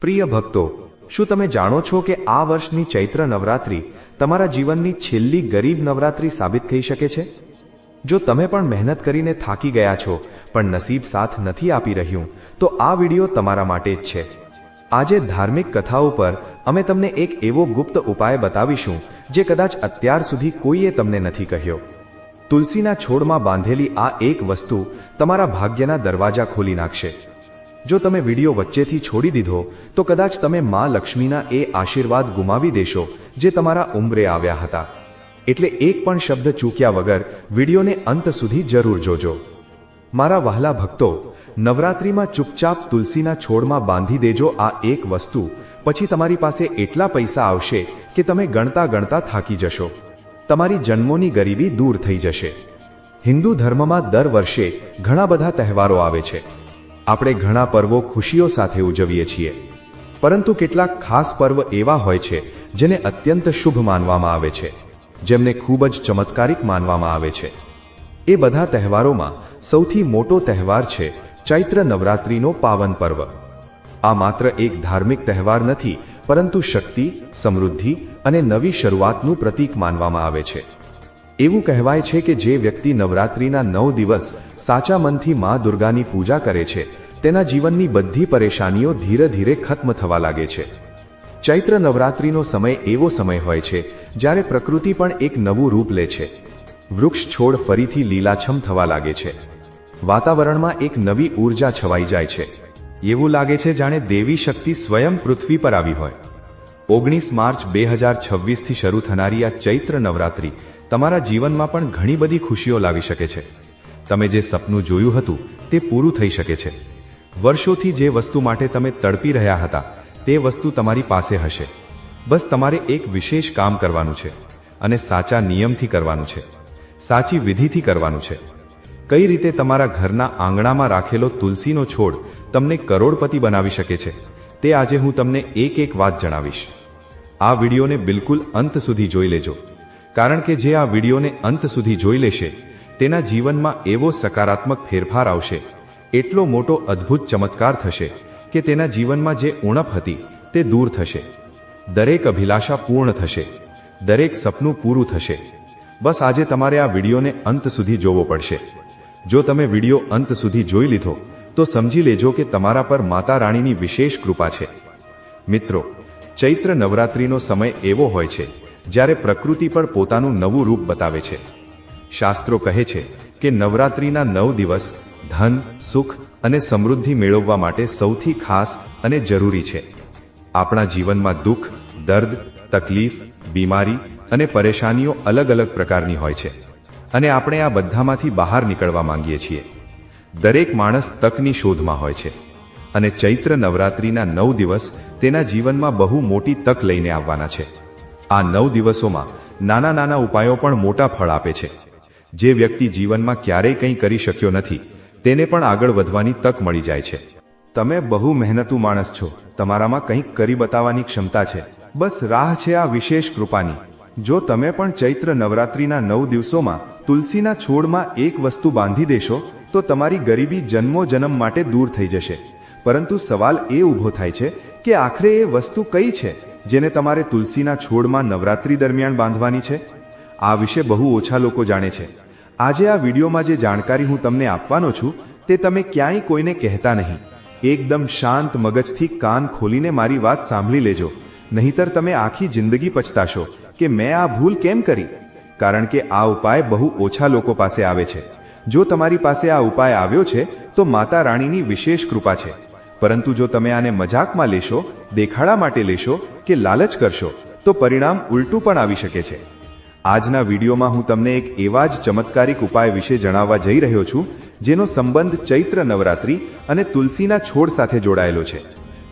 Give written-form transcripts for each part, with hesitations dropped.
પ્રિય ભક્તો, શું તમે જાણો છો કે આ વર્ષની ચૈત્ર નવરાત્રી તમારા જીવનની છેલ્લી ગરીબ નવરાત્રી સાબિત થઈ શકે છે? જો તમે પણ મહેનત કરીને થાકી ગયા છો પણ નસીબ સાથ નથી આપી રહ્યું, તો આ વિડિયો તમારા માટે જ છે. આજે ધાર્મિક કથાઓ પર અમે તમને એક એવો ગુપ્ત ઉપાય બતાવીશું જે કદાચ અત્યાર સુધી કોઈએ તમને નથી કહ્યો. તુલસીના છોડમાં બાંધેલી આ એક વસ્તુ તમારા ભાગ્યના દરવાજા ખોલી નાખશે. જો તમે વિડિયો વચ્ચેથી છોડી દીધો તો કદાચ તમે માં લક્ષ્મીના એ આશીર્વાદ ગુમાવી દેશો જે તમારા ઉંમરે આવ્યા હતા. એટલે એક પણ શબ્દ ચૂક્યા વગર વિડિયોને અંત સુધી જરૂર જોજો. મારા વહાલા ભક્તો, નવરાત્રિમાં ચૂપચાપ તુલસીના છોડમાં બાંધી દેજો આ એક વસ્તુ. પછી તમારી પાસે એટલા પૈસા આવશે કે તમે ગણતા ગણતા થાકી જશો. તમારી જન્મોની ગરીબી દૂર થઈ જશે. હિન્દુ ધર્મમાં દર વર્ષે ઘણા બધા તહેવારો આવે છે. આપણે ઘણા પર્વો ખુશીઓ સાથે ઉજવીએ છીએ, પરંતુ કેટલાક ખાસ પર્વ એવા હોય છે જેને અત્યંત શુભ માનવામાં આવે છે, જેમને ખૂબ જ ચમત્કારિક માનવામાં આવે છે. એ બધા તહેવારોમાં સૌથી મોટો તહેવાર છે ચૈત્ર નવરાત્રિનો પાવન પર્વ. આ માત્ર એક ધાર્મિક તહેવાર નથી, પરંતુ શક્તિ, સમૃદ્ધિ અને નવી શરૂઆતનું પ્રતીક માનવામાં આવે છે. એવું કહેવાય છે કે જે વ્યક્તિ નવરાત્રિના 9 દિવસ સાચા મનથી માં દુર્ગાની પૂજા કરે છે, તેના જીવનની બધી પરેશાનીઓ ધીરે ધીરે ખત્મ થવા લાગે છે. ચૈત્ર નવરાત્રિનો સમય એવો સમય હોય છે જ્યારે પ્રકૃતિ પણ એક નવું રૂપ લે છે. વૃક્ષ છોડ ફરીથી લીલાછમ થવા લાગે છે. વાતાવરણમાં એક નવી ઊર્જા છવાઈ જાય છે. એવું લાગે છે જાણે દેવી શક્તિ સ્વયં પૃથ્વી પર આવી હોય. 19 માર્ચ 2026થી શરૂ થનારી આ ચૈત્ર નવરાત્રિ તમારા જીવનમાં પણ ઘણી બધી ખુશીઓ લાવી શકે છે. તમે જે સપનું જોયું હતું તે પૂરું થઈ શકે છે. વર્ષોથી જે વસ્તુ માટે તમે તડપી રહ્યા હતા તે વસ્તુ તમારી પાસે હશે. બસ તમારે એક વિશેષ કામ કરવાનું છે, અને સાચા નિયમથી કરવાનું છે, સાચી વિધિથી કરવાનું છે. કઈ રીતે તમારા ઘરના આંગણામાં રાખેલો તુલસીનો છોડ તમને કરોડપતિ બનાવી શકે છે, તે આજે હું તમને એક વાત જણાવીશ. આ વિડીયોને બિલકુલ અંત સુધી જોઈ લેજો, કારણ કે જે આ વિડીયોને અંત સુધી જોઈ લેશે તેના જીવનમાં એવો સકારાત્મક ફેરફાર આવશે, એટલો મોટો અદ્ભુત ચમત્કાર થશે કે તેના જીવનમાં જે ઉણપ હતી તે દૂર થશે. દરેક અભિલાષા પૂર્ણ થશે, દરેક સપનું પૂરું થશે. બસ આજે તમારે આ વિડીયોને અંત સુધી જોવો પડશે. જો તમે વિડીયો અંત સુધી જોઈ લીધો તો સમજી લેજો કે તમારા પર માતા રાણીની વિશેષ કૃપા છે. મિત્રો, ચૈત્ર નવરાત્રિનો સમય એવો હોય છે જ્યારે પ્રકૃતિ પણ પોતાનું નવું રૂપ બતાવે છે. શાસ્ત્રો કહે છે કે નવરાત્રિના 9 દિવસ ધન, સુખ અને સમૃદ્ધિ મેળવવા માટે સૌથી ખાસ અને જરૂરી છે. આપણા જીવનમાં દુઃખ, દર્દ, તકલીફ, બીમારી અને પરેશાનીઓ અલગ અલગ પ્રકારની હોય છે, અને આપણે આ બધામાંથી બહાર નીકળવા માંગીએ છીએ. દરેક માણસ તકની શોધમાં હોય છે, અને ચૈત્ર નવરાત્રિના 9 દિવસ તેના જીવનમાં બહુ મોટી તક લઈને આવવાના છે. આ 9 દિવસોમાં નાના નાના ઉપાયો પણ મોટા ફળ આપે છે. જે વ્યક્તિ જીવનમાં ક્યારેય કંઈ કરી શક્યો નથી તેને પણ આગળ વધવાની તક મળી જાય છે. તમે બહુ મહેનતુ માણસ છો, તમારામાં કંઈક કરી બતાવવાની ક્ષમતા છે. બસ રાહ છે આ વિશેષ કૃપાની. જો તમે પણ ચૈત્ર નવરાત્રિના 9 દિવસોમાં તુલસીના છોડમાં એક વસ્તુ બાંધી દેશો તો તમારી ગરીબી જન્મો જન્મ માટે દૂર થઈ જશે. પરંતુ સવાલ એ ઊભો થાય છે કે આખરે એ વસ્તુ કઈ છે જેને તમારે તુલસીના છોડમાં નવરાત્રિ દરમિયાન બાંધવાની છે? આ વિશે બહુ ઓછા લોકો જાણે છે. આજે આ વિડીયોમાં જે જાણકારી હું તમને આપવાનો છું તે તમે ક્યાંય કોઈને કહેતા નહીં. એકદમ શાંત મગજથી કાન ખોલીને મારી વાત સાંભળી લેજો, નહીતર તમે આખી જિંદગી પછતાશો કે મેં આ ભૂલ કેમ કરી. કારણ કે આ ઉપાય બહુ ઓછા લોકો પાસે આવે છે. જો તમારી પાસે આ ઉપાય આવ્યો છે તો માતા રાણીની વિશેષ કૃપા છે. પરંતુ જો તમે આને મજાકમાં લેશો, દેખાડા માટે લેશો કે લાલચ કરશો તો પરિણામ ઉલટું પણ આવી શકે છે. આજના વિડીયોમાં હું તમને એક એવા જ ચમત્કારિક ઉપાય વિશે જણાવવા જઈ રહ્યો છું જેનો સંબંધ ચૈત્ર નવરાત્રિ અને તુલસીના છોડ સાથે જોડાયેલો છે.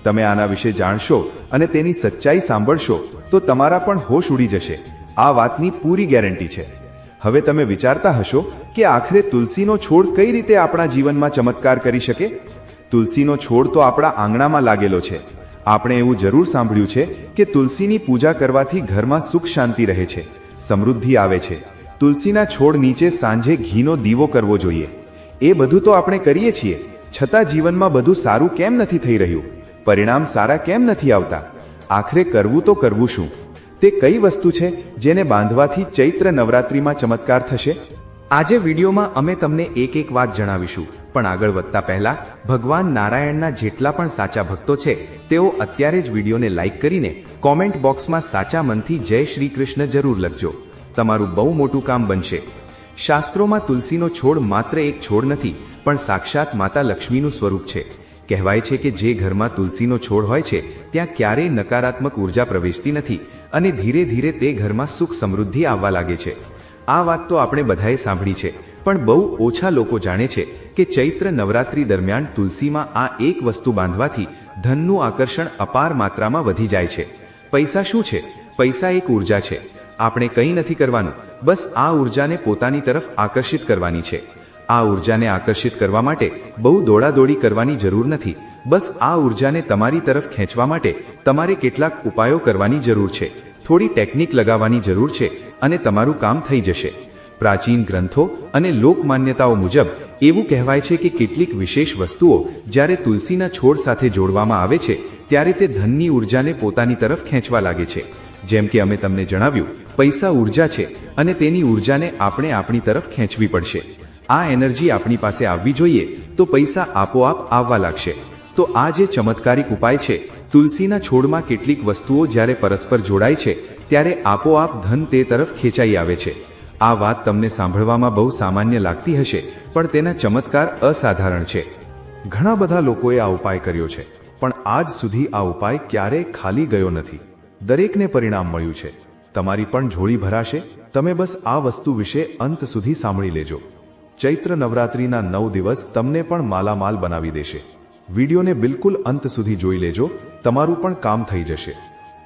તમે આના વિશે જાણશો અને તેની સચ્ચાઈ સાંભળશો તો તમારા પણ હોશ ઉડી જશે. આ વાતની પૂરી ગેરંટી છે. હવે તમે વિચારતા હશો કે આખરે તુલસીનો છોડ કઈ રીતે આપણા જીવનમાં ચમત્કાર કરી શકે? તુલસીનો છોડ તો આપણા આંગણામાં લાગેલો છે. આપણે એવું જરૂર સાંભળ્યું છે કે તુલસીની પૂજા કરવાથી ઘરમાં સુખ શાંતિ રહે છે, સમૃદ્ધિ આવે છે. તુલસીના છોડ નીચે સાંજે ઘીનો દીવો કરવો જોઈએ. એ બધું તો આપણે કરીએ છીએ, છતાં જીવનમાં બધું સારું કેમ નથી થઈ રહ્યું? પરિણામ સારા કેમ નથી આવતા? આખરે કરવું તો કરવું શું? તે કઈ વસ્તુ છે જેને બાંધવાથી ચૈત્ર નવરાત્રિમાં ચમત્કાર થશે? આજે વિડીયોમાં અમે તમને એક એક વાત જણાવીશું, પણ આગળ વધતા પહેલા ભગવાન નારાયણના જેટલા પણ સાચા ભક્તો છે તેઓ અત્યારે જ વિડીયોને લાઈક કરીને કોમેન્ટ બોક્સમાં સાચા મનથી જય શ્રી કૃષ્ણ જરૂર લખજો. તમારું બહુ મોટું કામ બનશે. શાસ્ત્રોમાં તુલસીનો છોડ માત્ર એક છોડ નથી, પણ સાક્ષાત માતા લક્ષ્મીનું સ્વરૂપ છે. કહેવાય છે કે જે ઘરમાં તુલસીનો છોડ હોય છે ત્યાં ક્યારેય નકારાત્મક ઉર્જા પ્રવેશતી નથી અને ધીરે ધીરે તે ઘરમાં સુખ સમૃદ્ધિ આવવા લાગે છે. આ વાત તો આપણે બધાએ સાંભળી છે, પણ બહુ ઓછા લોકો જાણે છે કે ચૈત્ર નવરાત્રી દરમિયાન તુલસીમાં આ એક વસ્તુ બાંધવાથી ધનનું આકર્ષણ અપાર માત્રામાં વધી જાય છે. પૈસા શું છે? પૈસા એક ઉર્જા છે. આપણે કંઈ નથી કરવાનું, બસ આ ઉર્જાને પોતાની તરફ આકર્ષિત કરવાની છે. આ ઉર્જાને આકર્ષિત કરવા માટે બહુ દોડાદોડી કરવાની જરૂર નથી. બસ આ ઉર્જાને તમારી તરફ ખેંચવા માટે તમારે કેટલાક ઉપાયો કરવાની જરૂર છે. થોડી ટેકનિક લગાવવાની જરૂર છે અને તમારું કામ થઈ જશે. પ્રાચીન ગ્રંથો અને લોકમાન્યતાઓ મુજબ એવું કહેવાય છે કે કેટલીક વિશેષ વસ્તુઓ જ્યારે તુલસીના છોડ સાથે જોડવામાં આવે છે ત્યારે તે ધનની ઉર્જાને પોતાની તરફ ખેંચવા લાગે છે. જેમ કે અમે તમને જણાવ્યું, પૈસા ઉર્જા છે અને તેની ઉર્જાને આપણે આપણી તરફ ખેંચવી પડશે. આ એનર્જી આપણી પાસે આવવી જોઈએ તો પૈસા આપોઆપ આવવા લાગશે. તો આ જે ચમત્કારિક ઉપાય છે, તુલસીના છોડમાં કેટલીક વસ્તુઓ જ્યારે પરસ્પર જોડાય છે ત્યારે આપોઆપ ધન તે તરફ ખેંચાઈ આવે છે. આ વાત તમને સાંભળવામાં બહુ સામાન્ય લાગતી હશે, પણ તેના ચમત્કાર અસાધારણ છે. ઘણા બધા લોકોએ આ ઉપાય કર્યો છે, પણ આજ સુધી આ ઉપાય ક્યારેય ખાલી ગયો નથી. દરેકને પરિણામ મળ્યું છે. તમારી પણ ઝોળી ભરાશે. તમે બસ આ વસ્તુ વિશે અંત સુધી સાંભળી લેજો. ચૈત્ર નવરાત્રિના 9 દિવસ તમને પણ માલામાલ બનાવી દેશે. વિડીયોને બિલકુલ અંત સુધી જોઈ લેજો, તમારું પણ કામ થઈ જશે.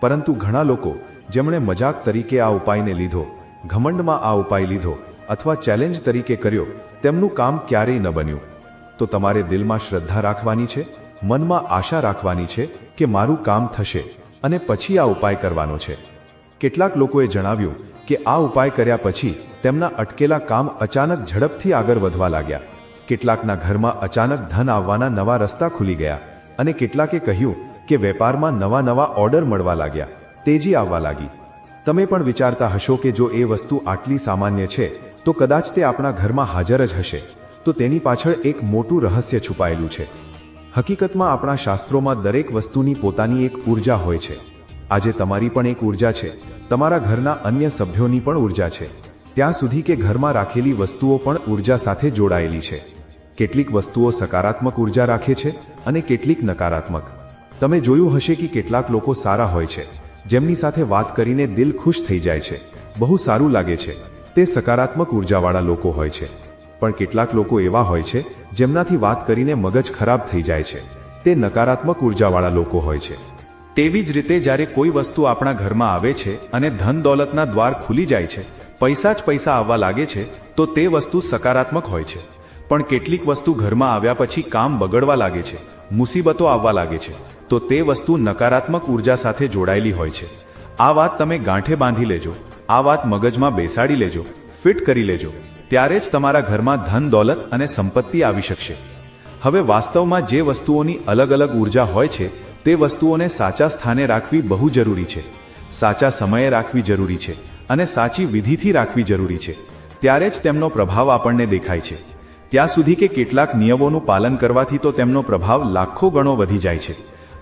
પરંતુ ઘણા લોકો જેમણે મજાક તરીકે આ ઉપાયને લીધો, ઘમંડમાં આ ઉપાય લીધો અથવા ચેલેન્જ તરીકે કર્યો, તેમનું કામ ક્યારેય ન બન્યું. તો તમારે દિલમાં શ્રદ્ધા રાખવાની છે, મનમાં આશા રાખવાની છે કે મારું કામ થશે અને પછી આ ઉપાય કરવાનો છે. કેટલાક લોકોએ જણાવ્યું કે આ ઉપાય કર્યા પછી તેમના અટકેલા કામ અચાનક ઝડપથી આગળ વધવા લાગ્યા. કેટલાકના ઘરમાં અચાનક ધન આવવાના નવા રસ્તા ખુલી ગયા અને કેટલાકે કહ્યું કે વેપારમાં નવા ઓર્ડર મળવા લાગ્યા, તેજી આવવા લાગી. તમે પણ વિચારતા હશો કે જો એ વસ્તુ આટલી સામાન્ય છે તો કદાચ તે આપણા ઘરમાં હાજર જ હશે. તો તેની પાછળ એક મોટું રહસ્ય છુપાયેલું છે. હકીકતમાં આપણા શાસ્ત્રોમાં દરેક વસ્તુની પોતાની એક ઉર્જા હોય છે. આજે તમારી પણ એક ઉર્જા છે, તમારા ઘરના અન્ય સભ્યોની પણ ઉર્જા છે, ત્યાં સુધી કે ઘરમાં રાખેલી વસ્તુઓ પણ ઉર્જા સાથે જોડાયેલી છે. કેટલીક વસ્તુઓ સકારાત્મક ઉર્જા રાખે છે અને કેટલીક નકારાત્મક. તમે જોયું હશે કે કેટલાક લોકો સારા હોય છે, જેમની સાથે વાત કરીને દિલ ખુશ થઈ જાય છે, બહુ સારું લાગે છે, તે સકારાત્મક ઉર્જાવાળા લોકો હોય છે. પણ કેટલાક લોકો એવા હોય છે જેમનાથી વાત કરીને મગજ ખરાબ થઈ જાય છે, તે નકારાત્મક ઉર્જાવાળા લોકો હોય છે. તેવી જ રીતે જ્યારે કોઈ વસ્તુ આપણા ઘરમાં આવે છે અને ધન દોલતના દ્વાર ખુલી જાય છે, પૈસા જ પૈસા આવવા લાગે છે, તો તે વસ્તુ સકારાત્મક હોય છે. પણ કેટલીક વસ્તુ ઘરમાં આવ્યા પછી કામ બગડવા લાગે છે, મુસીબતો આવવા લાગે છે, તો તે વસ્તુ નકારાત્મક ઉર્જા સાથે જોડાયેલી હોય છે. આ વાત તમે ગાંઠે બાંધી લેજો, આ વાત મગજમાં બેસાડી લેજો, ફિટ કરી લેજો, ત્યારે જ તમારા ઘરમાં ધન દોલત અને સંપત્તિ આવી શકશે. હવે વાસ્તવમાં જે વસ્તુઓની અલગ અલગ ઉર્જા હોય છે તે વસ્તુઓને સાચા સ્થાને રાખવી બહુ જરૂરી છે, સાચા સમયે રાખવી જરૂરી છે અને સાચી વિધિથી રાખવી જરૂરી છે. ત્યારે જ તેમનો પ્રભાવ આપણને દેખાય છે. ત્યાં સુધી કે કેટલાક નિયમોનું પાલન કરવાથી તો તેમનો પ્રભાવ લાખો ગણો વધી જાય છે.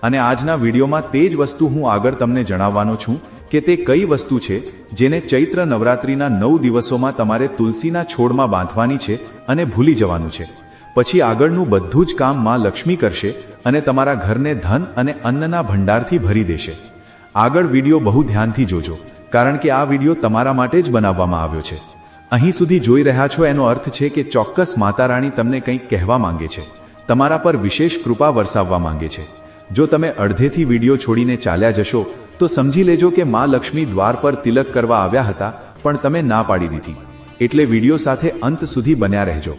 અને આજના વિડીયોમાં તે જ વસ્તુ હું આગળ તમને જણાવવાનો છું કે તે કઈ વસ્તુ છે જેને ચૈત્ર નવરાત્રિના 9 દિવસોમાં તમારે તુલસીના છોડમાં બાંધવાની છે અને ભૂલી જવાનું છે. પછી આગળનું બધું જ કામ માં લક્ષ્મી કરશે અને તમારા ઘરને ધન અને અન્નના ભંડારથી ભરી દેશે. આગળ વિડીયો બહુ ધ્યાનથી જોજો, કારણ કે આ વિડીયો તમારા માટે જ બનાવવામાં આવ્યો છે. અહીં સુધી જોઈ રહ્યા છો એનો અર્થ છે કે ચોક્કસ માતા રાણી તમને કંઈક કહેવા માંગે છે, તમારા પર વિશેષ કૃપા વરસાવવા માંગે છે. જો તમે અડધેથી વિડીયો છોડીને ચાલ્યા જશો તો સમજી લેજો કે માં લક્ષ્મી દ્વાર પર તિલક કરવા આવ્યા હતા, પણ તમે ના પાડી દીધી. એટલે વિડીયો સાથે અંત સુધી બન્યા રહેજો.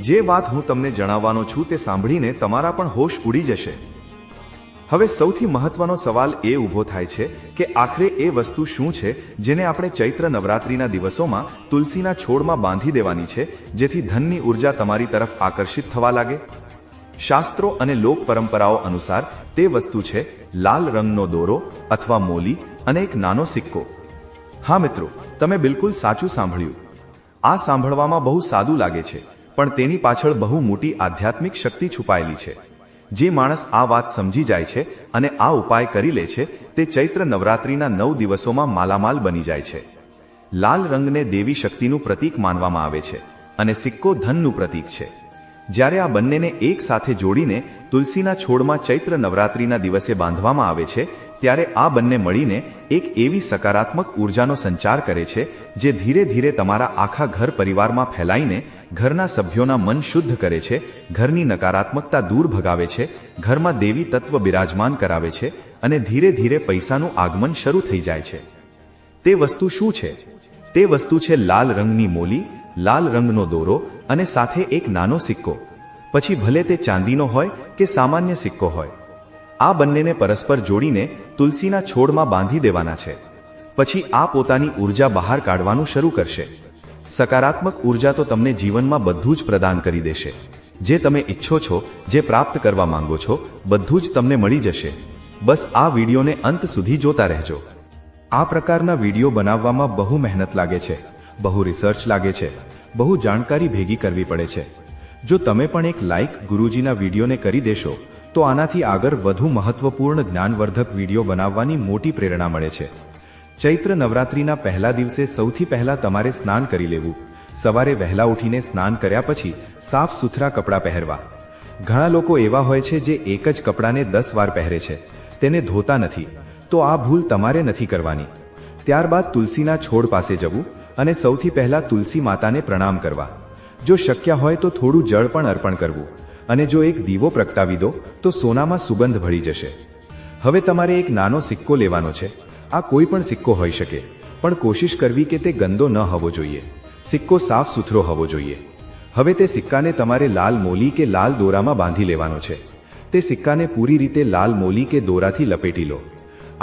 જે વાત હું તમને જણાવવાનો છું તે સાંભળીને તમારા પણ હોશ ઉડી જશે. હવે સૌથી મહત્વનો સવાલ એ ઊભો થાય છે કે આખરે એ વસ્તુ શું છે જેને આપણે ચૈત્ર નવરાત્રિના દિવસોમાં તુલસીના છોડમાં બાંધી દેવાની છે, જેથી ધનની ઉર્જા તમારી તરફ આકર્ષિત થવા લાગે. શાસ્ત્રો અને લોક પરંપરાઓ અનુસાર તે વસ્તુ છે લાલ રંગનો દોરો અથવા મોલી અને એક નાનો સિક્કો. હા મિત્રો, તમે બિલકુલ સાચું સાંભળ્યું. આ સાંભળવામાં બહુ સાદું લાગે છે, પણ તેની પાછળ બહુ મોટી આધ્યાત્મિક શક્તિ છુપાયેલી છે. જે માણસ આ વાત સમજી જાય છે અને આ ઉપાય કરી લે છે, તે ચૈત્ર નવરાત્રિના 9 દિવસોમાં માલામાલ બની જાય છે. લાલ રંગને દેવી શક્તિનું પ્રતીક માનવામાં આવે છે અને સિક્કો ધનનું પ્રતીક છે. જ્યારે આ બંનેને એક સાથે જોડીને તુલસીના છોડમાં ચૈત્ર નવરાત્રિના દિવસે બાંધવામાં આવે છે, ત્યારે આ બંને મળીને એક એવી સકારાત્મક ઉર્જાનો સંચાર કરે છે જે ધીરે ધીરે તમારા આખા ઘર પરિવારમાં ફેલાઈને ઘરના સભ્યોના મન શુદ્ધ કરે છે, ઘરની નકારાત્મકતા દૂર ભગાવે છે, ઘરમાં દેવી તત્વ બિરાજમાન કરાવે છે અને ધીરે ધીરે પૈસાનું આગમન શરૂ થઈ જાય છે. તે વસ્તુ શું છે? તે વસ્તુ છે લાલ રંગની મોલી, લાલ રંગનો દોરો અને સાથે એક નાનો સિક્કો. પછી ભલે તે ચાંદીનો હોય કે સામાન્ય સિક્કો હોય, આ બંનેને પરસ્પર જોડીને તુલસીના છોડમાં બાંધી દેવાના છે. પછી આ પોતાની ઉર્જા બહાર કાઢવાનું શરૂ કરશે. સકારાત્મક ઉર્જા તો તમને જીવનમાં બધું જ પ્રદાન કરી દેશે. જે તમે ઈચ્છો છો, જે પ્રાપ્ત કરવા માંગો છો, બધું જ તમને મળી જશે. બસ આ વિડીયોને અંત સુધી જોતા રહેજો. આ પ્રકારના વિડીયો બનાવવામાં બહુ મહેનત લાગે છે, બહુ રિસર્ચ લાગે છે, બહુ જાણકારી ભેગી કરવી પડે છે. જો તમે પણ એક લાઈક ગુરુજીના વિડીયોને કરી દેશો તો આનાથી આગળ વધુ મહત્વપૂર્ણ જ્ઞાનવર્ધક વિડીયો બનાવવાની મોટી પ્રેરણા મળે છે. ચૈત્ર નવરાત્રિના પહેલા દિવસે સૌથી પહેલા તમારે સ્નાન કરી લેવું. સવારે વહેલા ઉઠીને સ્નાન કર્યા પછી સાફ સુથરા કપડાં પહેરવા. ઘણા લોકો એવા હોય છે જે એક જ કપડાને 10 વાર પહેરે છે, તેને ધોતા નથી. તો આ ભૂલ તમારે નથી કરવાની. ત્યારબાદ તુલસીના છોડ પાસે જવું અને સૌથી પહેલા તુલસી માતાને પ્રણામ કરવા. જો શક્ય હોય તો થોડું જળ પણ અર્પણ કરવું અને જો એક દીવો પ્રગટાવી દો તો સોનામાં સુગંધ ભળી જશે. હવે તમારે એક નાનો સિક્કો લેવાનો છે. આ કોઈ પણ સિક્કો હોઈ શકે, પણ કોશિશ કરવી કે તે ગંદો ન હોવો જોઈએ. સિક્કો સાફ સુથરો હોવો જોઈએ. હવે તે સિક્કાને તમારે લાલ મોલી કે લાલ દોરામાં બાંધી લેવાનો છે. તે સિક્કાને પૂરી રીતે લાલ મોલી કે દોરાથી લપેટી લો.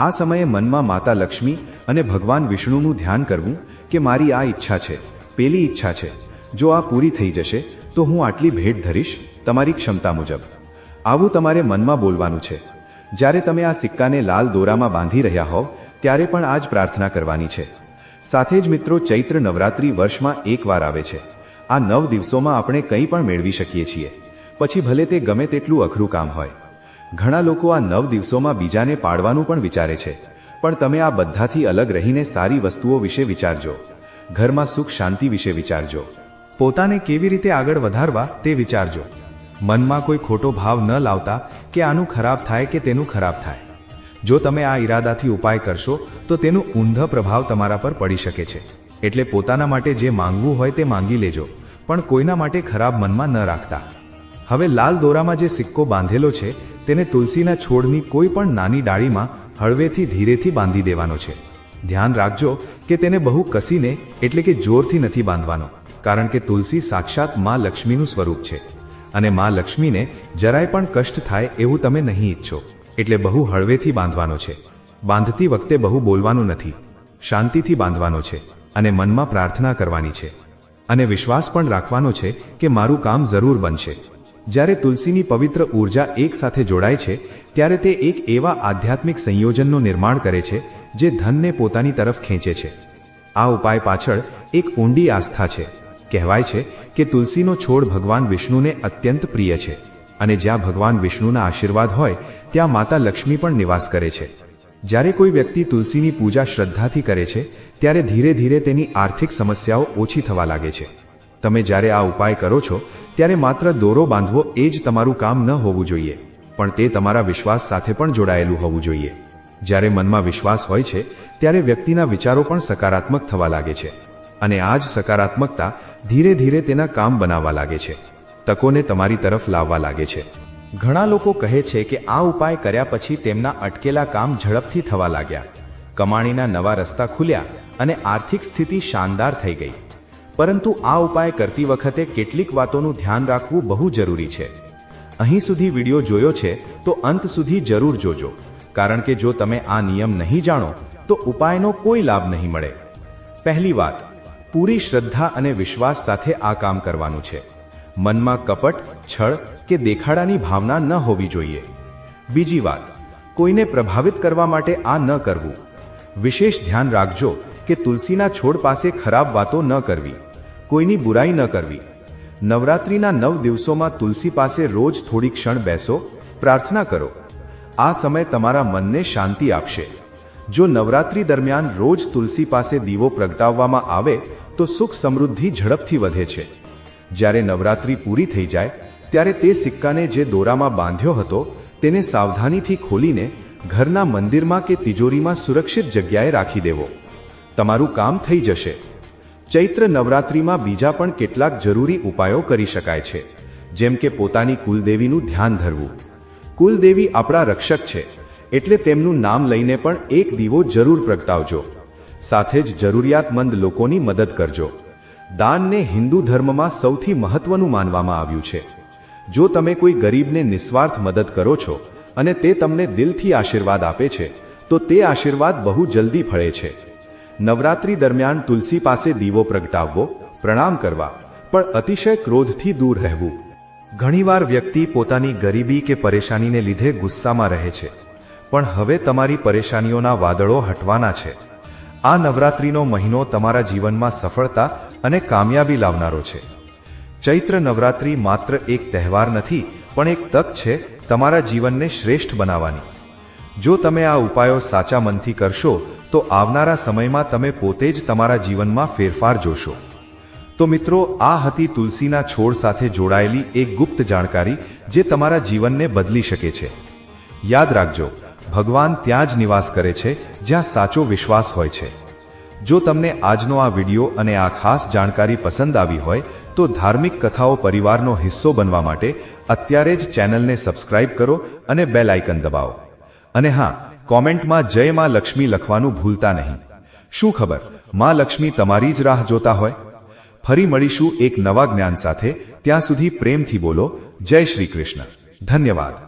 આ સમયે મનમાં માતા લક્ષ્મી અને ભગવાન વિષ્ણુનું ધ્યાન કરવું કે મારી આ ઈચ્છા છે, પેલી ઈચ્છા છે. જો આ પૂરી થઈ જશે તો હું આટલી ભેટ ધરીશ, તમારી ક્ષમતા મુજબ. આવું તમારે મનમાં બોલવાનું છે. જ્યારે તમે આ સિક્કાને લાલ દોરામાં બાંધી રહ્યા હોવ ત્યારે પણ આ જ પ્રાર્થના કરવાની છે. સાથે જ મિત્રો, ચૈત્ર નવરાત્રિ વર્ષમાં એકવાર આવે છે. આ 9 દિવસોમાં આપણે કંઈ પણ મેળવી શકીએ છીએ, પછી ભલે તે ગમે તેટલું અઘરું કામ હોય. ઘણા લોકો આ 9 દિવસોમાં બીજાને પાડવાનું પણ વિચારે છે, પણ તમે આ બધાથી અલગ રહીને સારી વસ્તુઓ વિશે વિચારજો. ઘરમાં સુખ શાંતિ વિશે વિચારજો. પોતાને કેવી રીતે આગળ વધારવા તે વિચારજો. મનમાં કોઈ ખોટો ભાવ ન લાવતા કે આનું ખરાબ થાય કે તેનું ખરાબ થાય. જો તમે આ ઈરાદાથી ઉપાય કરશો તો તેનો ઊંધો પ્રભાવ તમારા પર પડી શકે છે. એટલે પોતાના માટે જે માંગવું હોય તે માંગી લેજો, પણ કોઈના માટે ખરાબ મનમાં ન રાખતા. હવે લાલ દોરામાં જે સિક્કો બાંધેલો છે તેને તુલસીના છોડની કોઈ પણ નાની ડાળીમાં હળવેથી ધીરેથી બાંધી દેવાનો છે. ધ્યાન રાખજો કે તેને બહુ કસીને એટલે કે જોરથી નથી બાંધવાનો, કારણ કે તુલસી સાક્ષાત માં લક્ષ્મીનું સ્વરૂપ છે અને માં લક્ષ્મીને જરાય પણ કષ્ટ થાય એવું તમે નહીં ઈચ્છો. એટલે બહુ હળવેથી બાંધવાનો છે. બાંધતી વખતે બહુ બોલવાનું નથી, શાંતિથી બાંધવાનો છે અને મનમાં પ્રાર્થના કરવાની છે અને વિશ્વાસ પણ રાખવાનો છે કે મારું કામ જરૂર બનશે. જ્યારે તુલસીની પવિત્ર ઊર્જા એક સાથે જોડાય છે ત્યારે તે એક એવા આધ્યાત્મિક સંયોજનનું નિર્માણ કરે છે જે ધનને પોતાની તરફ ખેંચે છે. આ ઉપાય પાછળ એક ઊંડી આસ્થા છે. કહેવાય છે કે તુલસીનો છોડ ભગવાન વિષ્ણુને અત્યંત પ્રિય છે અને જ્યાં ભગવાન વિષ્ણુના આશીર્વાદ હોય ત્યાં માતા લક્ષ્મી પણ નિવાસ કરે છે. જ્યારે કોઈ વ્યક્તિ તુલસીની પૂજા શ્રદ્ધાથી કરે છે ત્યારે ધીરે ધીરે તેની આર્થિક સમસ્યાઓ ઓછી થવા લાગે છે. તમે જ્યારે આ ઉપાય કરો છો ત્યારે માત્ર દોરો બાંધવો એ જ તમારું કામ ન હોવું જોઈએ, પણ તે તમારા વિશ્વાસ સાથે પણ જોડાયેલું હોવું જોઈએ. જ્યારે મનમાં વિશ્વાસ હોય છે ત્યારે વ્યક્તિના વિચારો પણ સકારાત્મક થવા લાગે છે અને આ જ સકારાત્મકતા ધીરે ધીરે તેના કામ બનાવવા લાગે છે, તકોને તમારી તરફ લાવવા લાગે છે. ઘણા લોકો કહે છે કે આ ઉપાય કર્યા પછી તેમના અટકેલા કામ ઝડપથી થવા લાગ્યા, કમાણીના નવા રસ્તા ખુલ્યા અને આર્થિક સ્થિતિ શાનદાર થઈ ગઈ. પરંતુ આ ઉપાય કરતી વખતે કેટલીક વાતોનું ધ્યાન રાખવું બહુ જરૂરી છે. અહીં સુધી વિડીયો જોયો છે તો અંત સુધી જરૂર જોજો, કારણ કે જો તમે આ નિયમ નહીં જાણો તો ઉપાયનો કોઈ લાભ નહીં મળે. પહેલી વાત, પૂરી શ્રદ્ધા અને વિશ્વાસ સાથે આ કામ કરવાનું છે. મનમાં કપટ, છળ કે દેખાડાની ભાવના ન હોવી જોઈએ. બીજી વાત, કોઈને પ્રભાવિત કરવા માટે આ ન કરવું. વિશેષ ધ્યાન રાખજો કે તુલસીના છોડ પાસે ખરાબ વાતો ન કરવી, કોઈની બુરાઈ ન કરવી. નવરાત્રિના 9 દિવસોમાં તુલસી પાસે રોજ થોડી ક્ષણ બેસો, પ્રાર્થના કરો. આ સમય તમારા મનને શાંતિ આપશે. જો નવરાત્રિ દરમિયાન રોજ તુલસી પાસે દીવો પ્રગટાવવામાં આવે તો સુખ સમૃદ્ધિ ઝડપથી વધે છે. જ્યારે નવરાત્રિ પૂરી થઈ જાય ત્યારે તે સિક્કાને જે દોરામાં બાંધ્યો હતો તેને સાવધાનીથી ખોલીને ઘરના મંદિરમાં કે તિજોરીમાં સુરક્ષિત જગ્યાએ રાખી દેવો. તમારું કામ થઈ જશે. ચૈત્ર નવરાત્રિમાં બીજા પણ કેટલાક જરૂરી ઉપાયો કરી શકાય છે, જેમ કે પોતાની કુલદેવીનું ધ્યાન ધરવું. કુલદેવી આપણા રક્ષક છે, એટલે તેમનું નામ લઈને પણ એક દીવો જરૂર પ્રગટાવજો. સાથે જ જરૂરિયાતમંદ લોકોની મદદ કરજો. દાનને હિન્દુ ધર્મમાં સૌથી મહત્વનું માનવામાં આવ્યું છે. જો તમે કોઈ ગરીબને નિસ્વાર્થ મદદ કરો છો અને તે તમને દિલથી આશીર્વાદ આપે છે તો તે આશીર્વાદ બહુ જલ્દી ફળે છે. નવરાત્રિ દરમિયાન તુલસી પાસે દીવો પ્રગટાવવો, પ્રણામ કરવા, પણ અતિશય ક્રોધથી દૂર રહેવું. ઘણીવાર વ્યક્તિ પોતાની ગરીબી કે પરેશાનીને લીધે ગુસ્સામાં રહે છે, પણ હવે તમારી પરેશાનીઓના વાદળો હટવાના છે. આ નવરાત્રિનો મહિનો તમારા જીવનમાં સફળતા અને કામયાબી લાવનારો છે. ચૈત્ર નવરાત્રિ માત્ર એક તહેવાર નથી, પણ એક તક છે તમારા જીવનને શ્રેષ્ઠ બનાવવાની. જો તમે આ ઉપાયો સાચા મનથી કરશો તો આવનારા સમયમાં તમે પોતે જ તમારા જીવનમાં ફેરફાર જોશો. તો મિત્રો, આ હતી તુલસીના છોડ સાથે જોડાયેલી એક ગુપ્ત જાણકારી જે તમારા જીવનને બદલી શકે છે. યાદ રાખજો, ભગવાન ત્યાં જ નિવાસ કરે છે જ્યાં સાચો વિશ્વાસ હોય છે. જો તમને આજનો આ વિડિયો અને આ ખાસ જાણકારી પસંદ આવી હોય તો ધાર્મિક કથાઓ પરિવારનો હિસ્સો બનવા માટે અત્યારે જ ચેનલને સબસ્ક્રાઇબ કરો અને બેલ આઇકન દબાવો. અને હા, કોમેન્ટમાં જય માં લક્ષ્મી લખવાનું ભૂલતા નહીં. શું ખબર, માં લક્ષ્મી તમારી જ રાહ જોતા હોય. ફરી મળીશું એક નવા જ્ઞાન સાથે. ત્યાં સુધી પ્રેમથી બોલો, જય શ્રી કૃષ્ણ. ધન્યવાદ.